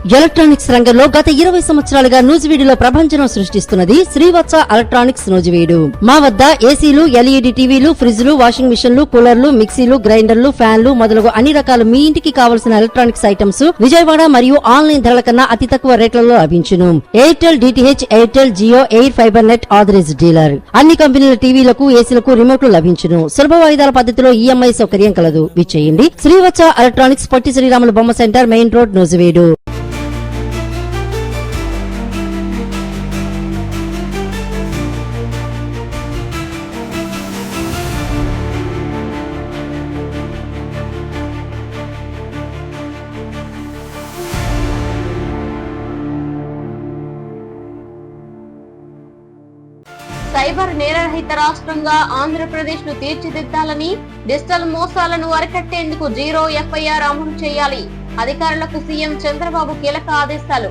Electronics రంగంలో గత 20 సంవత్సరాలుగా నూజివీడులో ప్రభంజనం సృష్టిస్తున్నది శ్రీవత్స ఎలక్ట్రానిక్స్ నూజివీడు. మా వద్ద ఏసీలు, ఎల్ఈడి టీవీలు, ఫ్రిడ్జ్లు, వాషింగ్ మిషన్లు, కూలర్లు, మిక్సీలు, గ్రైండర్లు, ఫ్యాన్లు మొదలగు అన్ని రకాల మీ ఇంటికి కావలసిన ఎలక్ట్రానిక్స్ ఐటమ్స్ విజయవాడ మరియు ఆన్లైన్ ధరల కన్నా అతి తక్కువ రేట్లలో లభించును. Airtel, DTH, Airtel, Jio, air fibre net authorized dealer. అన్ని కంపెనీల టీవీలకు, ఏసీలకు రిమోట్లు లభించును. సులభ వాయిదాల పద్ధతిలో ఈఎంఐ సౌకర్యం కలదు. విచ్చేయండి శ్రీవత్స ఎలక్ట్రానిక్స్, పొట్టి శ్రీరాములు బొమ్మ centre, main road, Nuzvid. Cyber నేరరహిత రాష్ట్రంగా ఆంధ్రప్రదేశ్ ను తీర్చిదిద్దాలని, డిజిటల్ మోసాలను అరికట్టేందుకు జీరో ఎఫ్ఐఆర్ అమలు చేయాలి. అధికారులకు సీఎం చంద్రబాబు కీలక ఆదేశాలు.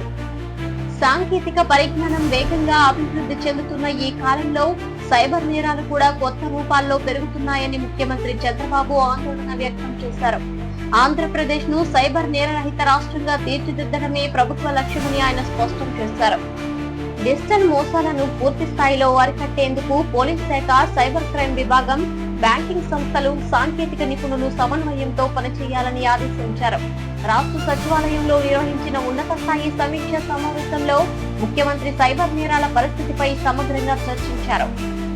సాంకేతిక పరిజ్ఞానం వేగంగా అభివృద్ధి చెందుతున్న ఈ కాలంలో సైబర్ నేరాలు కూడా కొత్త రూపాల్లో పెరుగుతున్నాయని ముఖ్యమంత్రి చంద్రబాబు ఆందోళన వ్యక్తం చేశారు. ఆంధ్రప్రదేశ్ ను సైబర్ నేరరహిత రాష్ట్రంగా తీర్చిదిద్దడమే ప్రభుత్వ లక్ష్యమని ఆయన స్పష్టం చేశారు. డిజిటల్ మోసాలను పూర్తి స్థాయిలో అరికట్టేందుకు పోలీస్ శాఖ, సైబర్ క్రైమ్ విభాగం, బ్యాంకింగ్ సంస్థలు, సాంకేతిక నిపుణులు సమన్వయంతో పనిచేయాలని ఆదేశించారు. రాష్ట్ర సచివాలయంలో నిర్వహించిన ఉన్నత స్థాయి సమీక్ష సమావేశంలో ముఖ్యమంత్రి సైబర్ నేరాల పరిస్థితిపై సమగ్రంగా చర్చించారు.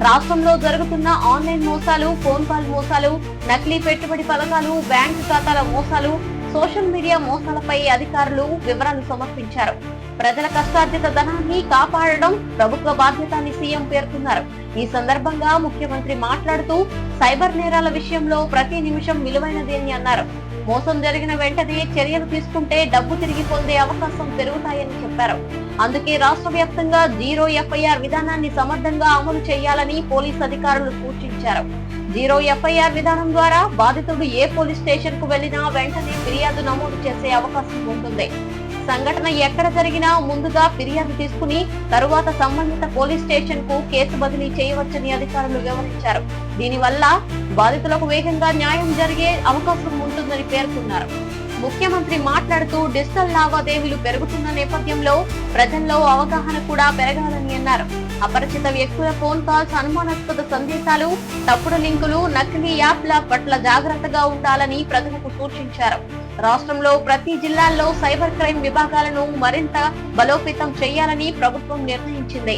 రాష్ట్రంలో జరుగుతున్న ఆన్లైన్ మోసాలు, ఫోన్ కాల్ మోసాలు, నకిలీ పెట్టుబడి పథకాలు, బ్యాంకు ఖాతాల మోసాలు, సోషల్ మీడియా మోసాలపై అధికారులు వివరాలు సమర్పించారు. ప్రజల కష్టార్జిత ధనాన్ని కాపాడడం ప్రభుత్వ బాధ్యత అని సీఎం పేర్కొన్నారు. ఈ సందర్భంగా ముఖ్యమంత్రి మాట్లాడుతూ సైబర్ నేరాల విషయంలో ప్రతి నిమిషం విలువైనది అని అన్నారు. మోసం జరిగిన వెంటనే చర్యలు తీసుకుంటే డబ్బు తిరిగి పొందే అవకాశం పెరుగుతాయని చెప్పారు. అందుకే రాష్ట్ర వ్యాప్తంగా జీరో ఎఫ్ఐఆర్ విధానాన్ని సమర్థంగా అమలు చేయాలని పోలీస్ అధికారులు సూచించారు. జీరో ఎఫ్ఐఆర్ విధానం ద్వారా బాధితుడు ఏ పోలీస్ స్టేషన్ కు వెళ్లినా వెంటనే ఫిర్యాదు నమోదు చేసే అవకాశం ఉంటుంది. సంఘటన ఎక్కడ జరిగినా ముందుగా ఫిర్యాదు తీసుకుని తరువాత సంబంధిత పోలీస్ స్టేషన్ కు కేసు బదిలీ చేయవచ్చని అధికారులు వివరించారు. దీనివల్ల బాధితులకు వేగంగా న్యాయం జరిగే అవకాశం ఉంటుందని పేర్కొన్నారు. ముఖ్యమంత్రి మాట్లాడుతూ డిజిటల్ లావాదేవీలు పెరుగుతున్న నేపథ్యంలో ప్రజల్లో అవగాహన కూడా పెరగాలని అన్నారు. అపరిచిత వ్యక్తుల ఫోన్ కాల్స్, అనుమానాస్పద సందేశాలు, తప్పుడు లింకులు, నకిలీ యాప్ల పట్ల జాగ్రత్తగా ఉండాలని ప్రజలకు సూచించారు. రాష్ట్రంలో ప్రతి జిల్లాల్లో సైబర్ క్రైమ్ విభాగాలను మరింత బలోపేతం చేయాలని ప్రభుత్వం నిర్ణయించింది.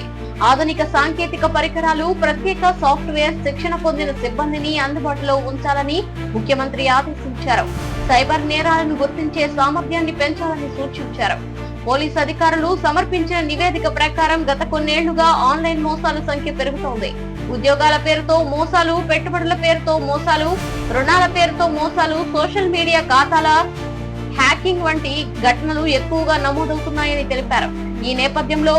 ఆధునిక సాంకేతిక పరికరాలు, ప్రత్యేక సాఫ్ట్వేర్, శిక్షణ పొందిన సిబ్బందిని అందుబాటులో ఉంచాలని ముఖ్యమంత్రి ఆదేశించారు. సైబర్ నేరాలను గుర్తించే సామర్థ్యాన్ని పెంచాలని సూచించారు. పోలీసు అధికారులు సమర్పించిన నివేదిక ప్రకారం గత కొన్నేళ్లుగా ఆన్లైన్ మోసాల సంఖ్య పెరుగుతోంది. ఉద్యోగాల పేరుతో మోసాలు, పెట్టుబడుల పేరుతో మోసాలు, రుణాల పేరుతో మోసాలు, సోషల్ మీడియా ఖాతాల హ్యాకింగ్ వంటి ఘటనలు ఎక్కువగా నమోదవుతున్నాయని తెలిపారు. ఈ నేపథ్యంలో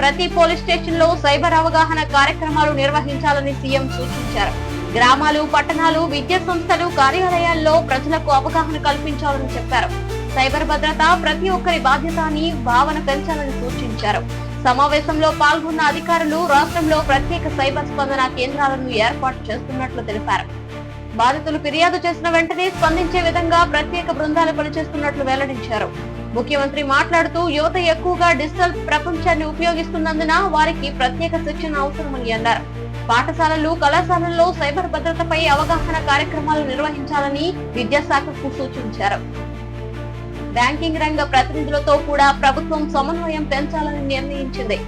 ప్రతి పోలీస్ స్టేషన్ లో సైబర్ అవగాహన కార్యక్రమాలు నిర్వహించాలని సీఎం సూచించారు. గ్రామాలు, పట్టణాలు, విద్యా సంస్థలు, కార్యాలయాల్లో ప్రజలకు అవగాహన కల్పించాలని చెప్పారు. సైబర్ భద్రత ప్రతి ఒక్కరి బాధ్యత అని భావన పెంచాలని సూచించారు. సమావేశంలో పాల్గొన్న అధికారులు రాష్ట్రంలో ప్రత్యేక సైబర్ స్పందన కేంద్రాలను ఏర్పాటు చేస్తున్నట్లు తెలిపారు. బాధితులు ఫిర్యాదు చేసిన వెంటనే స్పందించే విధంగా ప్రత్యేక బృందాలు పనిచేస్తున్నట్లు వెల్లడించారు. ముఖ్యమంత్రి మాట్లాడుతూ యువత ఎక్కువగా డిజిటల్ ప్రపంచాన్ని ఉపయోగిస్తున్నందున వారికి ప్రత్యేక శిక్షణ అవసరమని అన్నారు. పాఠశాలలు, కళాశాలల్లో సైబర్ భద్రతపై అవగాహన కార్యక్రమాలు నిర్వహించాలని విద్యాశాఖకు సూచించారు. బ్యాంకింగ్ రంగ ప్రతినిధులతో కూడా ప్రభుత్వం సమన్వయం పెంచాలని నిర్ణయించింది.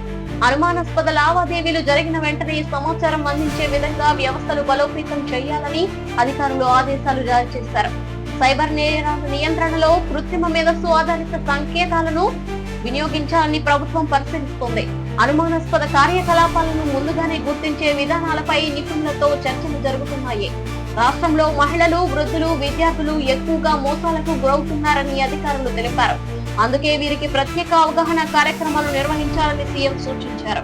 అనుమానాస్పద లావాదేవీలు జరిగిన వెంటనే సమాచారం అందించే విధంగా వ్యవస్థలు బలోపేతం చేయాలని అధికారులు ఆదేశాలు జారీ చేశారు. సైబర్ నేరాల నియంత్రణలో కృత్రిమ మేధస్సు ఆధారిత సంకేతాలను వినియోగించాలని ప్రభుత్వం పరిశీలిస్తోంది. అనుమానాస్పద కార్యకలాపాలను ముందుగానే గుర్తించే విధానాలపై నిపుణులతో చర్చలు జరుగుతున్నాయి. రాష్ట్రంలో మహిళలు, వృద్ధులు, విద్యార్థులు ఎక్కువగా మోసాలకు గురవుతున్నారని అధికారులు తెలిపారు. అందుకే వీరికి ప్రత్యేక అవగాహన కార్యక్రమాలు నిర్వహించాలని సీఎం సూచించారు.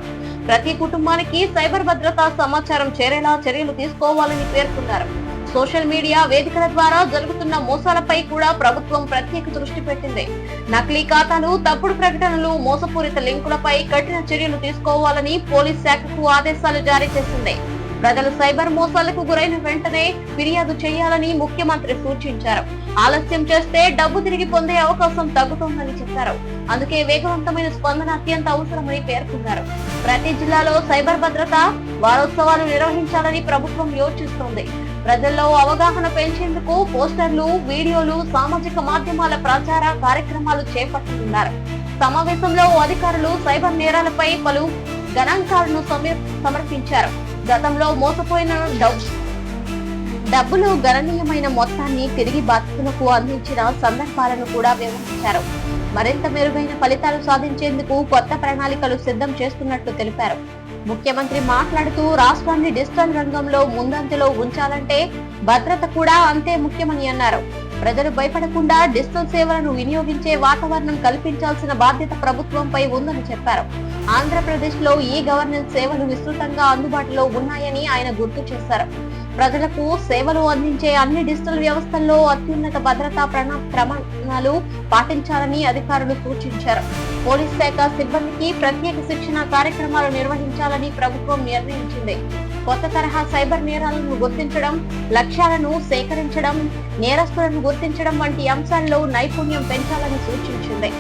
ప్రతి కుటుంబానికి సైబర్ భద్రతా సమాచారం చేరేలా చర్యలు తీసుకోవాలని పేర్కొన్నారు. సోషల్ మీడియా వేదికల ద్వారా జరుగుతున్న మోసాలపై కూడా ప్రభుత్వం ప్రత్యేక దృష్టి పెట్టింది. నకిలీ ఖాతాలు, తప్పుడు ప్రకటనలు, మోసపూరిత లింకులపై కఠిన చర్యలు తీసుకోవాలని పోలీస్ శాఖకు ఆదేశాలు జారీ చేసింది. ప్రజలు సైబర్ మోసాలకు గురైన వెంటనే ఫిర్యాదు చేయాలని ముఖ్యమంత్రి సూచించారు. ఆలస్యం చేస్తే డబ్బు తిరిగి పొందే అవకాశం తగ్గుతోందని చెప్పారు. అందుకే వేగవంతమైన స్పందన అత్యంత అవసరమని పేర్కొన్నారు. ప్రతి జిల్లాలో సైబర్ భద్రత వారోత్సవాలు నిర్వహించాలని ప్రభుత్వం యోచిస్తోంది. ప్రజల్లో అవగాహన పెంచేందుకు పోస్టర్లు, వీడియోలు, సామాజిక మాధ్యమాల ప్రచార కార్యక్రమాలు చేపడుతున్నారు. సమావేశంలో అధికారులు సైబర్ నేరాలపై పలు గణాంకాలను సమర్పించారు. గతంలో మోసపోయిన డబ్బులు గణనీయమైన మొత్తాన్ని తిరిగి బాధితులకు అందించిన సందర్భాలను కూడా వివరించారు. మరింత మెరుగైన ఫలితాలు సాధించేందుకు కొత్త ప్రణాళికలు సిద్ధం చేస్తున్నట్లు తెలిపారు. ముఖ్యమంత్రి మాట్లాడుతూ రాష్ట్రాన్ని డిజిటల్ రంగంలో ముందంజలో ఉంచాలంటే భద్రత కూడా అంతే ముఖ్యమని అన్నారు. ప్రజలు భయపడకుండా డిజిటల్ సేవలను వినియోగించే వాతావరణం కల్పించాల్సిన బాధ్యత ప్రభుత్వంపై ఉందని చెప్పారు. ఆంధ్రప్రదేశ్ లో ఈ గవర్నెన్స్ సేవలు విస్తృతంగా అందుబాటులో ఉన్నాయని ఆయన గుర్తు చేశారు. ప్రజలకు సేవలు అందించే అన్ని డిజిటల్ వ్యవస్థల్లో అత్యున్నత భద్రతా ప్రమాణాలు పాటించాలని అధికారులు సూచించారు. పోలీస్ శాఖ సిబ్బందికి ప్రత్యేక శిక్షణ కార్యక్రమాలు నిర్వహించాలని ప్రభుత్వం నిర్ణయించింది. కొత్త తరహా సైబర్ నేరాలను గుర్తించడం, లక్ష్యాలను సేకరించడం, నేరస్తులను గుర్తించడం వంటి అంశాల్లో నైపుణ్యం పెంచాలని సూచించింది.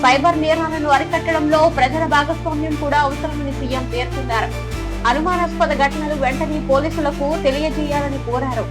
సైబర్ నేరాలను అరికట్టడంలో ప్రజల భాగస్వామ్యం కూడా అవసరమని సీఎం పేర్కొన్నారు. అనుమానాస్పద ఘటనలు వెంటనే పోలీసులకు తెలియజేయాలని కోరారు.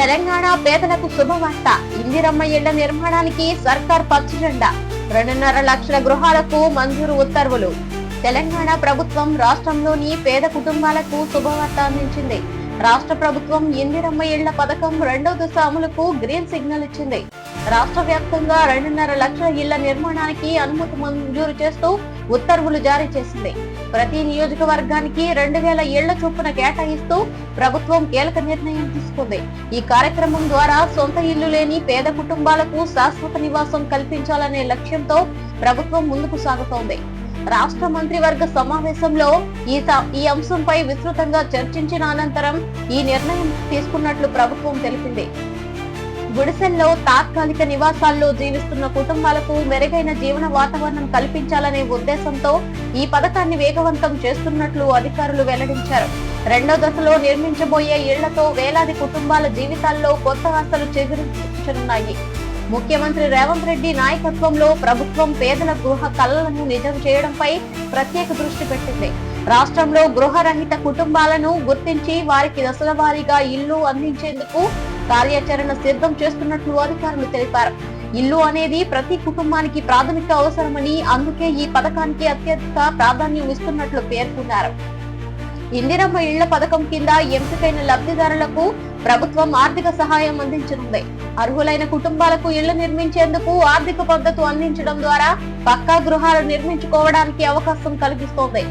తెలంగాణ పేదలకు శుభవార్త. ఇందిరమ్మ ఇళ్ల నిర్మాణానికి సర్కార్ పచ్చజెండా. 2.5 లక్షల గృహాలకు మంజూరు ఉత్తర్వులు. తెలంగాణ ప్రభుత్వం రాష్ట్రంలోని పేద కుటుంబాలకు శుభవార్త అందించింది. రాష్ట్ర ప్రభుత్వం ఇందిరమ్మ ఇళ్ల పథకం 2వ దశ అమలుకు గ్రీన్ సిగ్నల్ ఇచ్చింది. రాష్ట్ర వ్యాప్తంగా 2.5 లక్షల ఇళ్ల నిర్మాణానికి అనుమతి మంజూరు చేస్తూ ఉత్తర్వులు జారీ చేసింది. ప్రతి నియోజకవర్గానికి 2000 ఇళ్ల చొప్పున కేటాయిస్తూ ప్రభుత్వం కీలక నిర్ణయం తీసుకుంది. ఈ కార్యక్రమం ద్వారా సొంత ఇల్లు లేని పేద కుటుంబాలకు శాశ్వత నివాసం కల్పించాలనే లక్ష్యంతో ప్రభుత్వం ముందుకు సాగుతోంది. రాష్ట్ర మంత్రివర్గ సమావేశంలో ఈ అంశంపై విస్తృతంగా చర్చించిన అనంతరం ఈ నిర్ణయం తీసుకున్నట్లు ప్రభుత్వం తెలిపింది. గుడిసెల్లో తాత్కాలిక నివాసాల్లో జీవిస్తున్న కుటుంబాలకు మెరుగైన జీవన వాతావరణం కల్పించాలనే ఉద్దేశంతో ఈ పథకాన్ని వేగవంతం చేస్తున్నట్లు అధికారులు వెల్లడించారు. 2వ దశలో నిర్మించబోయే ఇళ్లతో వేలాది కుటుంబాల జీవితాల్లో కొత్త ఆశలు చిగురించనున్నాయి. ముఖ్యమంత్రి రేవంత్ రెడ్డి నాయకత్వంలో ప్రభుత్వం పేదల గృహ కలలను నిజం చేయడంపై ప్రత్యేక దృష్టి పెట్టింది. రాష్ట్రంలో గృహరహిత కుటుంబాలను గుర్తించి వారికి దశల వారీగా ఇల్లు అందించేందుకు కార్యాచరణ సిద్ధం చేస్తున్నట్లు అధికారులు తెలిపారు. ఇల్లు అనేది ప్రతి కుటుంబానికి ప్రాథమిక అవసరమని, అందుకే ఈ పథకానికి అత్యధిక ప్రాధాన్యం ఇస్తున్నట్లు పేర్కొన్నారు. ఇందిరమ్మ ఇళ్ల పథకం కింద ఎంపికైన లబ్ధిదారులకు ప్రభుత్వం ఆర్థిక సహాయం అందించనుంది. అర్హులైన కుటుంబాలకు ఇళ్లు నిర్మించేందుకు ఆర్థిక మద్దతు అందించడం ద్వారా పక్కా గృహాలు నిర్మించుకోవడానికి అవకాశం కల్పిస్తోంది.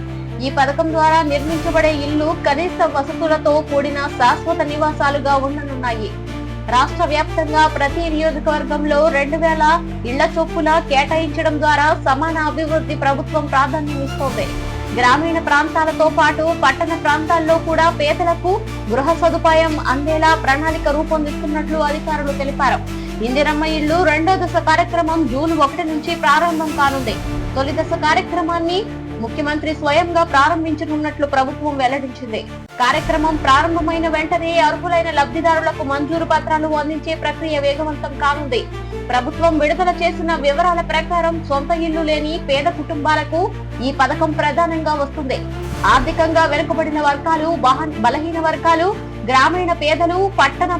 ఈ పథకం ద్వారా నిర్మించబడే ఇళ్లు కనీస వసతులతో కూడిన శాశ్వత నివాసాలుగా ఉండనున్నాయి. రాష్ట్ర వ్యాప్తంగా ప్రతి నియోజకవర్గంలో 2000 ఇళ్ల చొప్పున కేటాయించడం ద్వారా సమాన అభివృద్ధి ప్రభుత్వం ప్రాధాన్యం ఇస్తోంది. గ్రామీణ ప్రాంతాలతో పాటు పట్టణ ప్రాంతాల్లో కూడా పేదలకు గృహ సదుపాయం అందేలా ప్రణాళిక రూపొందిస్తున్నట్లు అధికారులు తెలిపారు. ఇందిరమ్మ ఇళ్లు 2వ దశ కార్యక్రమం జూన్ 1 నుంచి ప్రారంభం కానుంది. తొలి దశ కార్యక్రమాన్ని ముఖ్యమంత్రి స్వయంగా ప్రారంభించనున్నట్లు ప్రభుత్వం వెల్లడించింది. కార్యక్రమం ప్రారంభమైన వెంటనే అర్హులైన లబ్ధిదారులకు మంజూరు పత్రాలు అందించే ప్రక్రియ వేగవంతం కానుంది. ప్రభుత్వం విడుదల చేసిన వివరాల ప్రకారం సొంత ఇల్లు లేని పేద కుటుంబాలకు ఈ పథకం ప్రధానంగా వస్తుంది. ఆర్థికంగా వెనుకబడిన వర్గాలు, బలహీన వర్గాలు, గ్రామీణ పేదలు, పట్టణ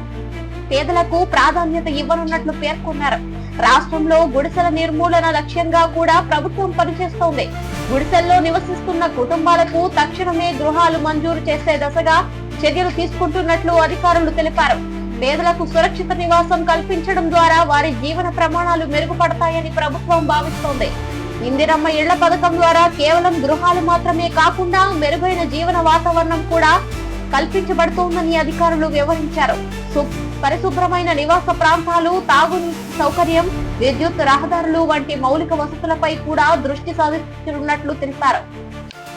పేదలకు ప్రాధాన్యత ఇవ్వనున్నట్లు పేర్కొన్నారు. రాష్ట్రంలో గుడిసెల నిర్మూలన లక్ష్యంగా కూడా ప్రభుత్వం పనిచేస్తోంది. గుడిసెల్లో నివసిస్తున్న కుటుంబాలకు తక్షణమే గృహాలు మంజూరు చేసే దశగా చర్యలు తీసుకుంటున్నట్లు అధికారులు తెలిపారు. పేదలకు సురక్షిత నివాసం కల్పించడం ద్వారా వారి జీవన ప్రమాణాలు మెరుగుపడతాయని ప్రభుత్వం భావిస్తోంది. ఇందిరమ్మ ఇళ్ల పథకం ద్వారా కేవలం గృహాలు మాత్రమే కాకుండా మెరుగైన జీవన వాతావరణం కూడా కల్పించబడుతోందని అధికారులు వివరించారు. పరిశుభ్రమైన నివాస ప్రాంతాలు, తాగునీటి సౌకర్యం, విద్యుత్, రహదారులు వంటి మౌలిక వసతులపై కూడా దృష్టి సాధించనున్నట్లు తెలిపారు.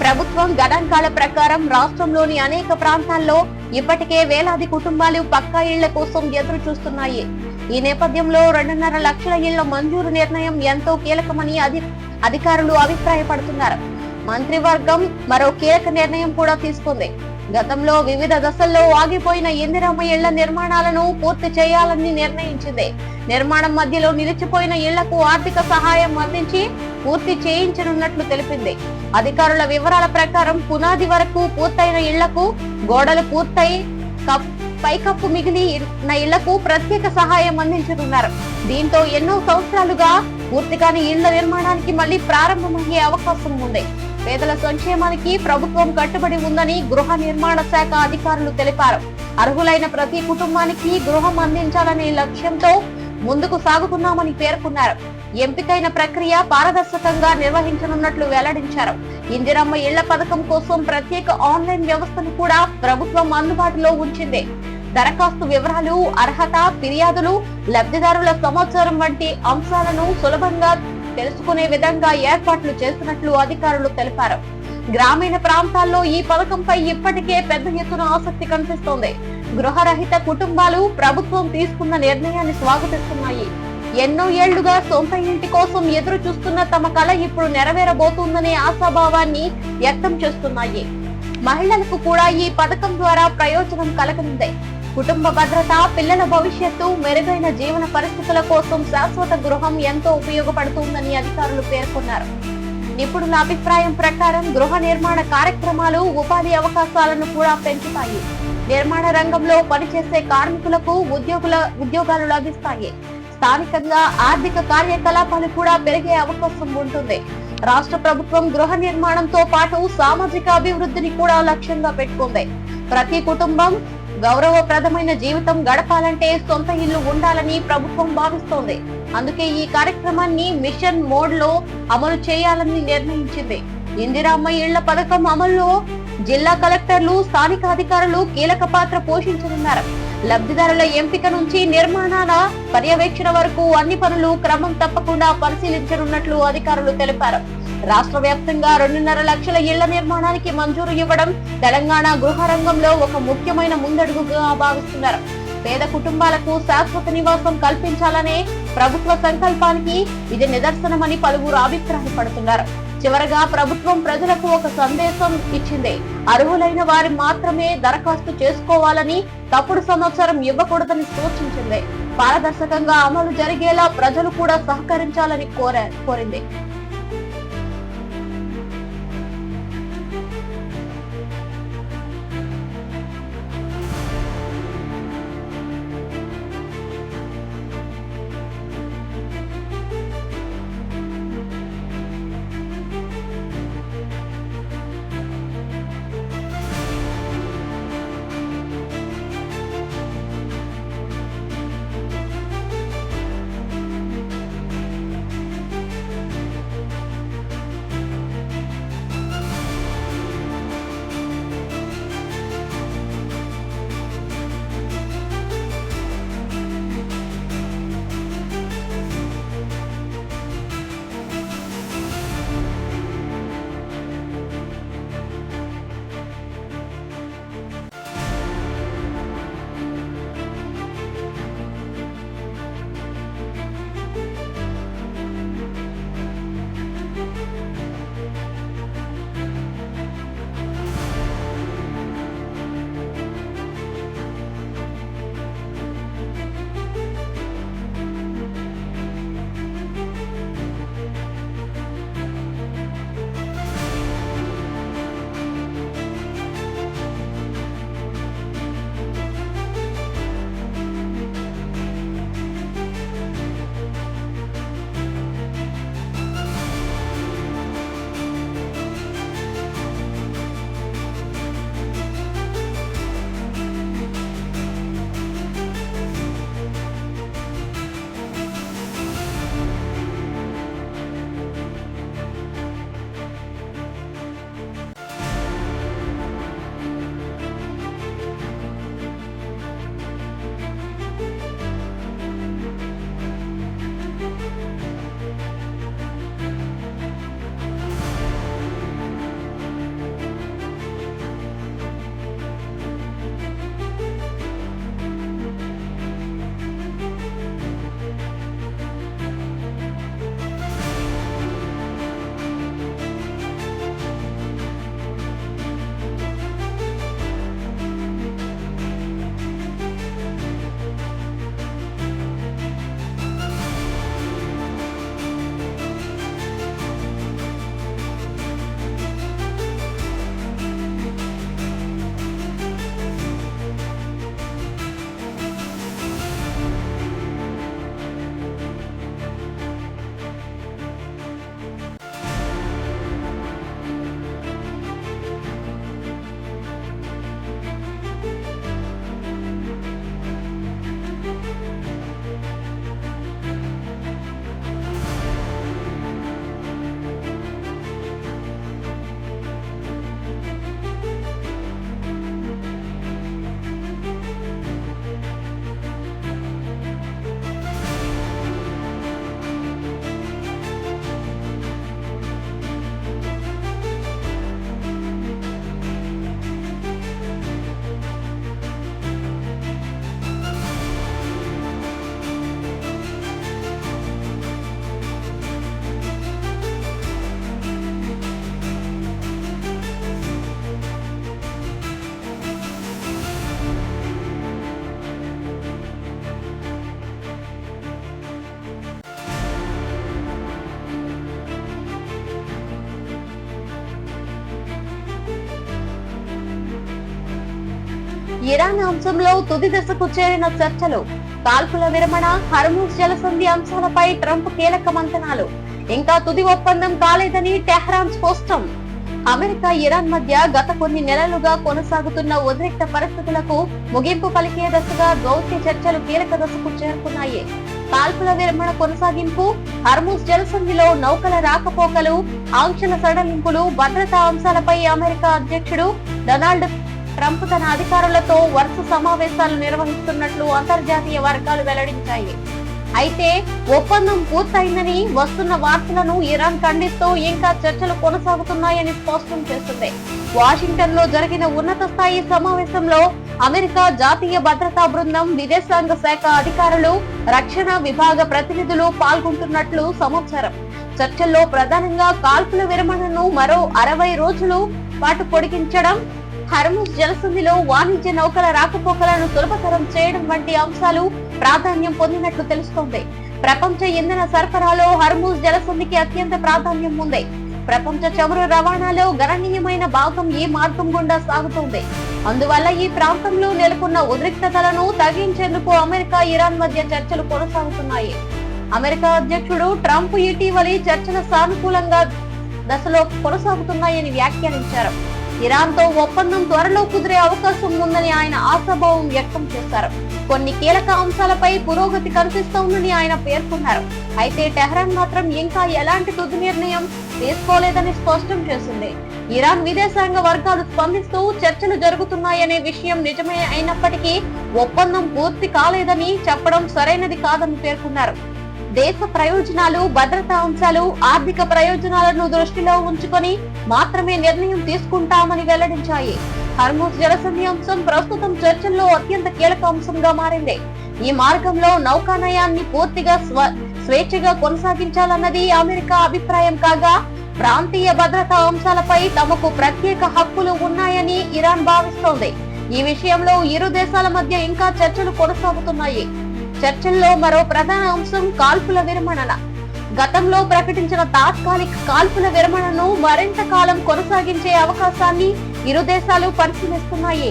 ప్రభుత్వం గణాంకాల ప్రకారం రాష్ట్రంలోని అనేక ప్రాంతాల్లో ఇప్పటికే వేలాది కుటుంబాలు పక్కా ఇళ్ల కోసం ఎదురు చూస్తున్నాయి. ఈ నేపథ్యంలో 2.5 లక్షల ఇళ్ల మంజూరు నిర్ణయం ఎంతో కీలకమని అధికారులు అభిప్రాయపడుతున్నారు. మంత్రివర్గం మరో కీలక నిర్ణయం కూడా తీసుకుంది. గతంలో వివిధ దశల్లో ఆగిపోయిన ఇందిరమ్మ ఇళ్ల నిర్మాణాలను పూర్తి చేయాలని నిర్ణయించింది. నిర్మాణం మధ్యలో నిలిచిపోయిన ఇళ్లకు ఆర్థిక సహాయం అందించి పూర్తి చేయించనున్నట్లు తెలిపింది. అధికారుల వివరాల ప్రకారం పునాది వరకు పూర్తయిన ఇళ్లకు, గోడలు పూర్తయి పైకప్పు మిగిలిన ఇళ్లకు ప్రత్యేక సహాయం అందించనున్నారు. దీంతో ఎన్నో సంవత్సరాలుగా పూర్తి కాని ఇళ్ల నిర్మాణానికి మళ్లీ ప్రారంభమయ్యే అవకాశం ఉంది. పేదల సంక్షేమానికి ప్రభుత్వం కట్టుబడి ఉందని గృహ నిర్మాణ శాఖ అధికారులు తెలిపారు. అర్హులైన ప్రతి కుటుంబానికి గృహం అందించాలనే లక్ష్యంతో ముందుకు సాగుతున్నామని పేర్కొన్నారు. ఎంపికైన ప్రక్రియ పారదర్శకంగా నిర్వహించనున్నట్లు వెల్లడించారు. ఇందిరమ్మ ఇళ్ల పథకం కోసం ప్రత్యేక ఆన్లైన్ వ్యవస్థను కూడా ప్రభుత్వం అందుబాటులో ఉంచింది. దరఖాస్తు వివరాలు, అర్హత, ఫిర్యాదులు, లబ్ధిదారుల సమాచారం వంటి అంశాలను సులభంగా తెలుసుకునే విధంగా ఏర్పాట్లు చేస్తున్నట్లు అధికారులు తెలిపారు. గ్రామీణ ప్రాంతాల్లో ఈ పథకంపై ఇప్పటికే పెద్ద ఎత్తున ఆసక్తి కనిపిస్తోంది. గృహరహిత కుటుంబాలు ప్రభుత్వం తీసుకున్న నిర్ణయాన్ని స్వాగతిస్తున్నాయి. ఎన్నో ఏళ్లుగా సొంత ఇంటి కోసం ఎదురు చూస్తున్న తమ కల ఇప్పుడు నెరవేరబోతుందనే ఆశాభావాన్ని వ్యక్తం చేస్తున్నాయి. మహిళలకు కూడా ఈ పథకం ద్వారా ప్రయోజనం కలగనుంది. కుటుంబ భద్రత, పిల్లల భవిష్యత్తు, మెరుగైన జీవన పరిస్థితుల కోసం శాశ్వత గృహం ఎంతో ఉపయోగపడుతుందని అధికారులు పేర్కొన్నారు. నిపుణుల అభిప్రాయం ప్రకారం గృహ నిర్మాణ కార్యక్రమాలు ఉపాధి అవకాశాలను కూడా పెంచుతాయి. నిర్మాణ రంగంలో పనిచేసే కార్మికులకు ఉద్యోగాలు లభిస్తాయి. స్థానికంగా ఆర్థిక కార్యకలాపాలు కూడా పెరిగే అవకాశం ఉంటుంది. రాష్ట్ర ప్రభుత్వం గృహ నిర్మాణంతో పాటు సామాజిక అభివృద్ధిని కూడా లక్ష్యంగా పెట్టుకుంది. ప్రతి కుటుంబం గౌరవప్రదమైన జీవితం గడపాలంటే సొంత ఇల్లు ఉండాలని ప్రభుత్వం భావిస్తోంది. అందుకే ఈ కార్యక్రమాన్ని మిషన్ మోడ్ లో అమలు చేయాలని నిర్ణయించింది. ఇందిరమ్మ ఇళ్ల పథకం అమలులో జిల్లా కలెక్టర్లు, స్థానిక అధికారులు కీలక పాత్ర పోషించనున్నారు. లబ్ధిదారుల ఎంపిక నుంచి నిర్మాణాల పర్యవేక్షణ వరకు అన్ని పనులు క్రమం తప్పకుండా పరిశీలించనున్నట్లు అధికారులు తెలిపారు. రాష్ట్ర వ్యాప్తంగా 2.5 లక్షల ఇళ్ల నిర్మాణానికి మంజూరు ఇవ్వడం తెలంగాణ గృహ రంగంలో ఒక ముఖ్యమైన ముందడుగుగా భావిస్తున్నారు. పేద కుటుంబాలకు శాశ్వత నివాసం కల్పించాలనే ప్రభుత్వ సంకల్పానికి ఇది నిదర్శనమని పలువురు అభిప్రాయపడుతున్నారు. చివరగా ప్రభుత్వం ప్రజలకు ఒక సందేశం ఇచ్చింది. అర్హులైన వారి మాత్రమే దరఖాస్తు చేసుకోవాలని, తప్పుడు సమాచారం ఇవ్వకూడదని సూచించింది. పారదర్శకంగా అమలు జరిగేలా ప్రజలు కూడా సహకరించాలని కోరింది. ఇరాన్ అంశంలో తుది దశకు చేరిన చర్చలు, కాల్పుల విరమణ, హర్మూజ్ జలసంధి అంశాలపై ట్రంప్ కీలక మంతనాలు. ఇంకా తుది ఒప్పందం కాలేదని టెహ్రాన్ స్పష్టం. అమెరికా ఇరాన్ మధ్య గత కొన్ని నెలలుగా కొనసాగుతున్న ఉద్రిక్త పరిస్థితులకు ముగింపు పలికే దశగా దౌత్య చర్చలు కీలక దశకు చేరుకున్నాయి. కాల్పుల విరమణ కొనసాగింపు, హర్మూజ్ జలసంధిలో నౌకల రాకపోకలు, ఆంక్షల సడలింపులు, భద్రతా అంశాలపై అమెరికా అధ్యక్షుడు డొనాల్డ్ ట్రంప్ తన అధికారులతో వరుస సమావేశాలు నిర్వహిస్తున్నట్లు అంతర్జాతీయ వర్గాలు వెల్లడించాయి. అయితే ఒప్పందం పూర్తయిందని వస్తున్న వార్తలను ఇరాన్ ఖండిస్తూ ఇంకా చర్చలు కొనసాగుతున్నాయని స్పష్టం చేస్తుంది. వాషింగ్టన్ లో జరిగిన ఉన్నత స్థాయి సమావేశంలో అమెరికా జాతీయ భద్రతా బృందం, విదేశాంగ శాఖ అధికారులు, రక్షణ విభాగ ప్రతినిధులు పాల్గొంటున్నట్లు సమాచారం. చర్చల్లో ప్రధానంగా కాల్పుల విరమణను మరో 60 రోజుల పాటు పొడిగించడం, హర్మూజ్ జలసంధిలో వాణిజ్య నౌకల రాకపోకలను సులభతరం చేయడం వంటి అంశాలు ప్రాధాన్యం పొందినట్లు తెలుస్తోంది. ప్రపంచ ఇంధన సరఫరాలో హర్మూజ్ జలసంధికి అత్యంత ప్రాధాన్యం ఉంది. ప్రపంచ చమురు రవాణాలో గణనీయమైన భాగం ఈ మార్గం గుండా సాగుతోంది. అందువల్ల ఈ ప్రాంతంలో నెలకొన్న ఉద్రిక్తతలను తగ్గించేందుకు అమెరికా, ఇరాన్ మధ్య చర్చలు కొనసాగుతున్నాయి. అమెరికా అధ్యక్షుడు ట్రంప్ ఇటీవలి చర్చల సానుకూలంగా దశలో కొనసాగుతున్నాయని వ్యాఖ్యానించారు. ఇరాన్ తో ఒప్పందం త్వరలో కుదిరే అవకాశం ఉందని ఆయన ఆశాభావం వ్యక్తం చేశారు. కొన్ని కీలక అంశాలపై పురోగతి కనిపిస్తోందని ఆయన పేర్కొన్నారు. అయితే టెహ్రాన్ మాత్రం ఇంకా ఎలాంటి తుది నిర్ణయం తీసుకోలేదని స్పష్టం చేసింది. ఇరాన్ విదేశాంగ వర్గాలు స్పందిస్తూ చర్చలు జరుగుతున్నాయనే విషయం నిజమే అయినప్పటికీ ఒప్పందం పూర్తి కాలేదని చెప్పడం సరైనది కాదని పేర్కొన్నారు. దేశ ప్రయోజనాలు, భద్రతా అంశాలు, ఆర్థిక ప్రయోజనాలను దృష్టిలో ఉంచుకొని మాత్రమే నిర్ణయం తీసుకుంటామని వెల్లడించాయి. హర్మూజ్ జలసంధి అంశం ప్రస్తుతం చర్చల్లో అత్యంత కీలక అంశంగా మారింది. ఈ మార్గంలో నౌకానయాన్ని పూర్తిగా స్వేచ్ఛగా కొనసాగించాలన్నది అమెరికా అభిప్రాయం కాగా, ప్రాంతీయ భద్రతా అంశాలపై తమకు ప్రత్యేక హక్కులు ఉన్నాయని ఇరాన్ భావిస్తోంది. ఈ విషయంలో ఇరు దేశాల మధ్య ఇంకా చర్చలు కొనసాగుతున్నాయి. చర్చల్లో మరో ప్రధాన అంశం కాల్పుల విరమణ. గతంలో ప్రకటించిన తాత్కాలిక కాల్పుల విరమణను మరింత కాలం కొనసాగించే అవకాశాన్ని ఇరు దేశాలు పరిశీలిస్తున్నాయి.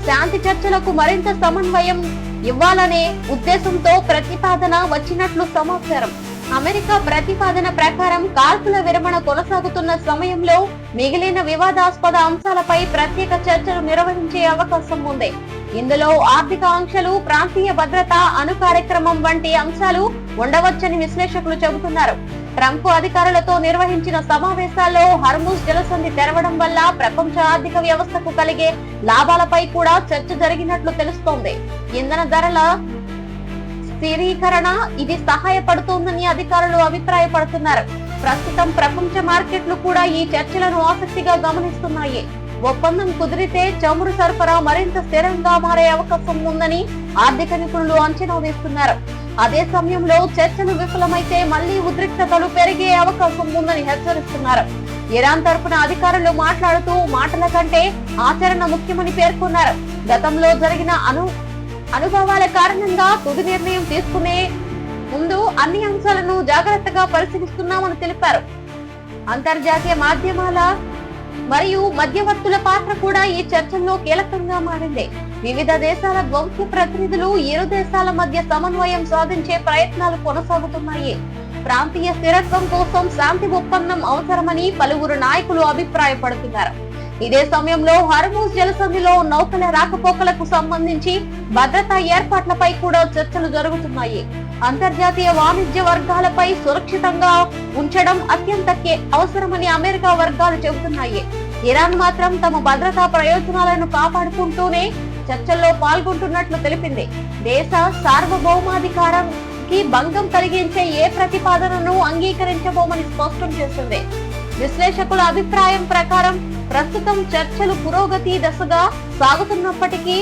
శాంతి చర్చలకు మరింత సమన్వయం ఇవ్వాలనే ఉద్దేశంతో ప్రతిపాదన వచ్చినట్లు సమాచారం. అమెరికా ప్రతిపాదన ప్రకారం కాల్పుల విరమణ కొనసాగుతున్న సమయంలో మిగిలిన వివాదాస్పద అంశాలపై ప్రత్యేక చర్చలు నిర్వహించే అవకాశం ఉంది. ఇందులో ఆర్థిక ఆంక్షలు, ప్రాంతీయ భద్రత, అణు కార్యక్రమం వంటి అంశాలు ఉండవచ్చని విశ్లేషకులు చెబుతున్నారు. ట్రంప్ అధికారులతో నిర్వహించిన సమావేశాల్లో హర్మూజ్ జలసంధి తెరవడం వల్ల ప్రపంచ ఆర్థిక వ్యవస్థకు కలిగే లాభాలపై కూడా చర్చ జరిగినట్లు తెలుస్తోంది. ఇంధన ధరల స్థిరీకరణ ఇది సహాయపడుతోందని అధికారులు అభిప్రాయపడుతున్నారు. ప్రస్తుతం ప్రపంచ మార్కెట్లు కూడా ఈ చర్చలను ఆసక్తిగా గమనిస్తున్నాయి. ఒప్పందం కుదిరితే చమురు సరఫరా మరింత స్థిరంగా మారే అవకాశం ఉందని ఆర్థిక నిపుణులు అంచనా వేస్తున్నారు. అదే సమయంలో చర్చలు విఫలమైతే మళ్లీ ఉద్రిక్తతలు పెరిగే అవకాశం ఉందని హెచ్చరిస్తున్నారు. ఇరాన్ తరఫున అధికారులు మాట్లాడుతూ మాటల కంటే ఆచరణ ముఖ్యమని పేర్కొన్నారు. గతంలో జరిగిన అనుభవాల కారణంగా తుది నిర్ణయం తీసుకునే ముందు అన్ని అంశాలను జాగ్రత్తగా పరిశీలిస్తున్నామని తెలిపారు. అంతర్జాతీయ మాధ్యమాల మరియు మధ్యవర్తుల పాత్ర కూడా ఈ చర్చల్లో కీలకంగా మారింది. వివిధ దేశాల వంశ ప్రతినిధులు ఇరు దేశాల మధ్య సమన్వయం సాధించే ప్రయత్నాలు కొనసాగుతున్నాయి. ప్రాంతీయ స్థిరత్వం కోసం శాంతి ఒప్పందం అవసరమని పలువురు నాయకులు అభిప్రాయపడుతున్నారు. ఇదే సమయంలో హర్మూజ్ జలసంధిలో నౌకల రాకపోకలకు సంబంధించి భద్రతా ఏర్పాట్లపై కూడా చర్చలు జరుగుతున్నాయి. అంతర్జాతీయ వాణిజ్య వర్గాలపై సురక్షితంగా ఉంచడం అత్యంత అవసరమని అమెరికా వర్గాలు చెబుతున్నాయి. ఇరాన్ మాత్రం తమ భద్రతా ప్రయోజనాలను కాపాడుకుంటూనే చర్చల్లో పాల్గొంటున్నట్లు తెలిపింది. దేశ సార్వభౌమాధికారానికి భంగం కలిగించే ఏ ప్రతిపాదనను అంగీకరించబోమని స్పష్టం చేసింది. విశ్లేషకుల అభిప్రాయం ప్రకారం ప్రస్తుతం చర్చలు పురోగతి దశగా సాగుతున్నప్పటికీ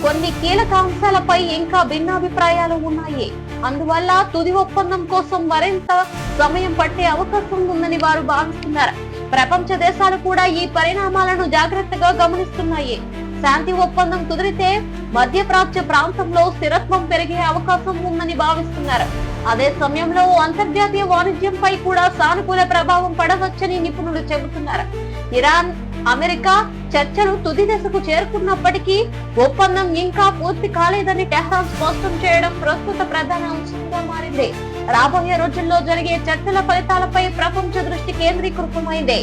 కొన్ని కీలక అంశాలపై ఇంకా భిన్నాభిప్రాయాలు ఉన్నాయి. అందువల్ల తుది ఒప్పందం కోసం మరింత సమయం పట్టే అవకాశం ఉందని వారు భావిస్తున్నారు. ప్రపంచ దేశాలు కూడా ఈ పరిణామాలను జాగ్రత్తగా గమనిస్తున్నాయి. శాంతి ఒప్పందం కుదిరితే మధ్యప్రాచ్య ప్రాంతంలో స్థిరత్వం పెరిగే అవకాశం ఉందని భావిస్తున్నారు. అదే సమయంలో అంతర్జాతీయ వాణిజ్యంపై కూడా సానుకూల ప్రభావం పడవచ్చని నిపుణులు చెబుతున్నారు. ఇరాన్, అమెరికా, చర్చలు తుది దశకు చేరుకున్నప్పటికీ ఒప్పందం ఇంకా పూర్తి కాలేదని టెహ్రాన్ స్పష్టం చేయడం ప్రస్తుత ప్రధాన అంశంగా మారింది. రాబోయే రోజుల్లో జరిగే చర్చల ఫలితాలపై ప్రపంచ దృష్టి కేంద్రీకృతమైంది.